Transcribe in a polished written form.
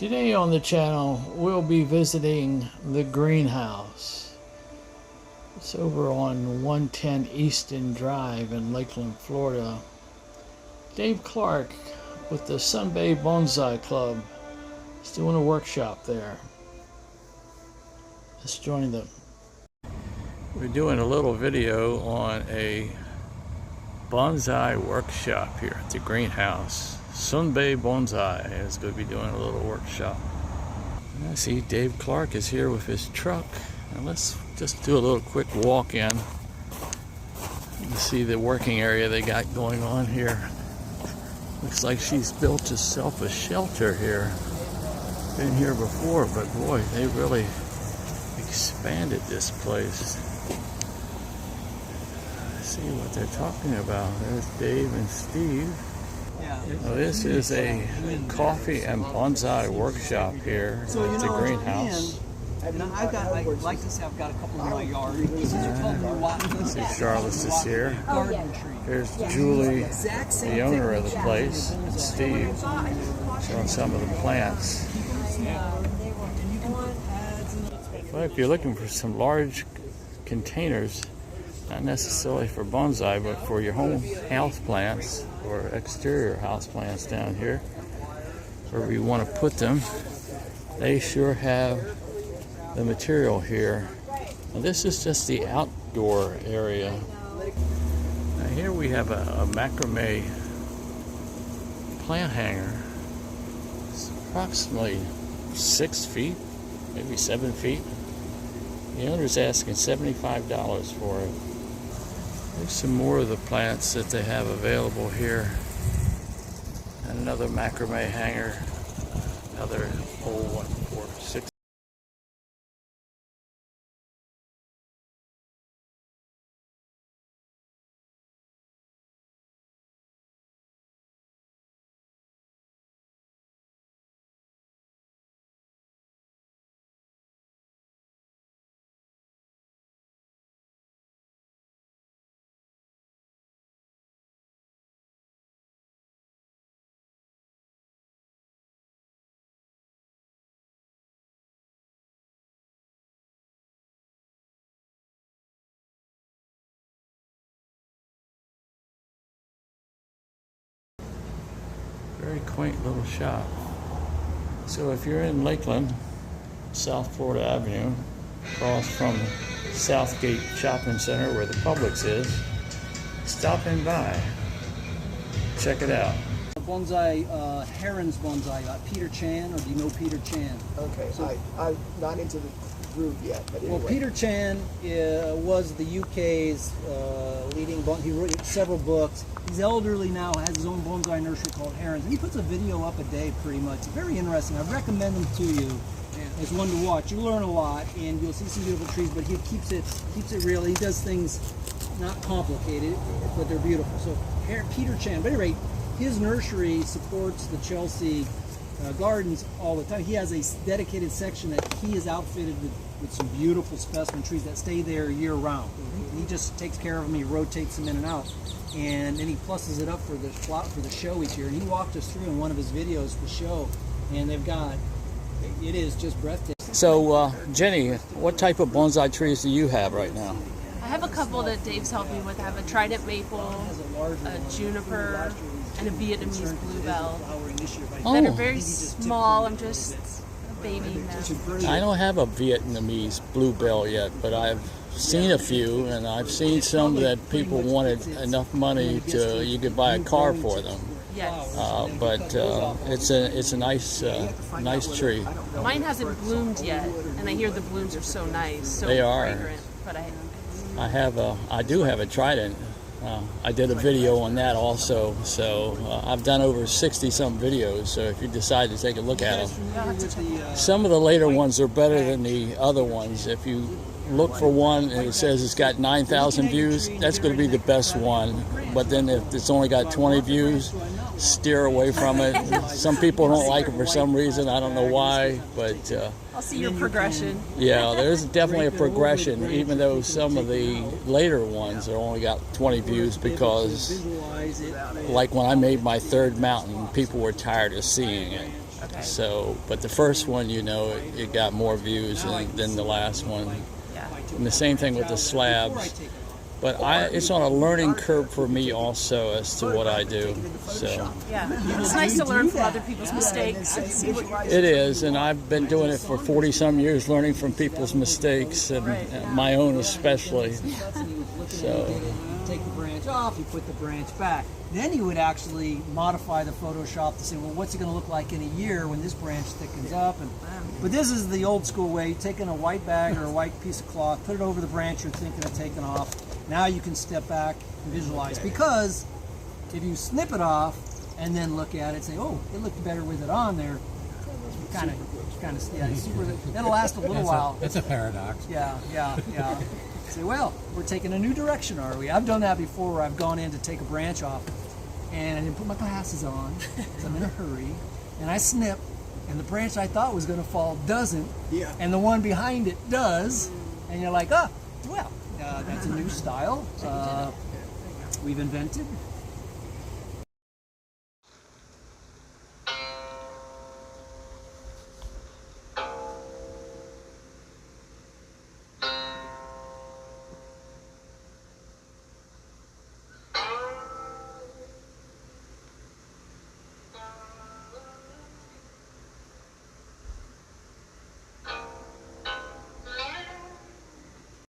Today on the channel, we'll be visiting the greenhouse. It's over on 110 Easton Drive in Lakeland, Florida. Dave Clark with the Sunbae Bonsai Club is doing a workshop there. Let's join them. We're doing a little video on a bonsai workshop here at the greenhouse. Sunbae Bonsai is going to be doing a little workshop. And I see Dave Clark is here with his truck. And let's just do a little quick walk in and see the working area they got going on here. Looks like she's built herself a shelter here. Been here before, but boy, they really expanded this place. Let's see what they're talking about. There's Dave and Steve. Well, this is a coffee and bonsai workshop here at the greenhouse. I'd like to say I've got a couple in my yard. These are called See, Charlotte's is here. Here's Julie, the owner of the place, and Steve, showing some of the plants. Well, if you're looking for some large containers, not necessarily for bonsai, but for your home house plants or exterior house plants down here, wherever you want to put them, they sure have the material here. Now, this is just the outdoor area. Now, here we have a macrame plant hanger. It's approximately 6 feet, maybe 7 feet. The owner's asking $75 for it. There's some more of the plants that they have available here. And another macrame hanger. Another whole one for $6. Very quaint little shop. So if you're in Lakeland, South Florida Avenue, across from Southgate Shopping Center where the Publix is, stop in by. Check it out. Bonsai, Heron's Bonsai, Peter Chan, or do you know Peter Chan? Okay, so I'm not into the group yet. But anyway. Well, Peter Chan was the UK's leading bonsai. He wrote several books. He's elderly now, has his own bonsai nursery called Heron's, and he puts a video up a day pretty much. Very interesting. I recommend them to you. It's one to watch. You learn a lot, and you'll see some beautiful trees. But he keeps it real. He does things not complicated, but they're beautiful. So Peter Chan. But at any rate, his nursery supports the Chelsea gardens all the time. He has a dedicated section that he is outfitted with some beautiful specimen trees that stay there year round. He just takes care of them. He rotates them in and out, and then he plusses it up for the show each year. And he walked us through in one of his videos the show, and it is just breathtaking. So Jenny, what type of bonsai trees do you have right now? I have a couple that Dave's helped me with. I have a trident maple, a juniper, and a Vietnamese bluebell that are very small. I'm just a baby now. I don't have a Vietnamese bluebell yet, but I've seen a few, and I've seen some that people wanted enough money to you could buy a car for them. Yes. But it's a nice tree. Mine hasn't bloomed yet, and I hear the blooms are so nice, so They are. fragrant. But I do have a trident. I did a video on that also, so I've done over 60-some videos, so if you decide to take a look at them. Some of the later ones are better than the other ones. If you look for one and it says it's got 9,000 views, that's going to be the best one. But then if it's only got 20 views, steer away from it. Some people don't like it for some reason. I don't know why, but I'll see your progression. yeah, there's definitely a progression, even though some of the later ones are only got 20 views because, like when I made my third mountain, people were tired of seeing it. Okay. So, but the first one, you know, it got more views than the last one. Yeah. And the same thing with the slabs. But it's on a learning curve for me also as to what I do. So Yeah. It's nice to learn from other people's mistakes and see what it is, and I've been doing it for 40-some years, learning from people's mistakes, and my own especially. So take the branch off, you put the branch back. Then you would actually modify the Photoshop to say, well, what's it going to look like in a year when this branch thickens up? But this is the old school way, taking a white bag or a white piece of cloth, put it over the branch you're thinking of taking off. Now you can step back and visualize. Because if you snip it off and then look at it, say, oh, it looked better with it on there, kind of, yeah, super. It'll last a little while. That's a paradox. Yeah. Say, well, we're taking a new direction, are we? I've done that before where I've gone in to take a branch off and I didn't put my glasses on because I'm in a hurry, and I snip, and the branch I thought was going to fall doesn't, and the one behind it does, and you're like, oh, well, that's a new style we've invented.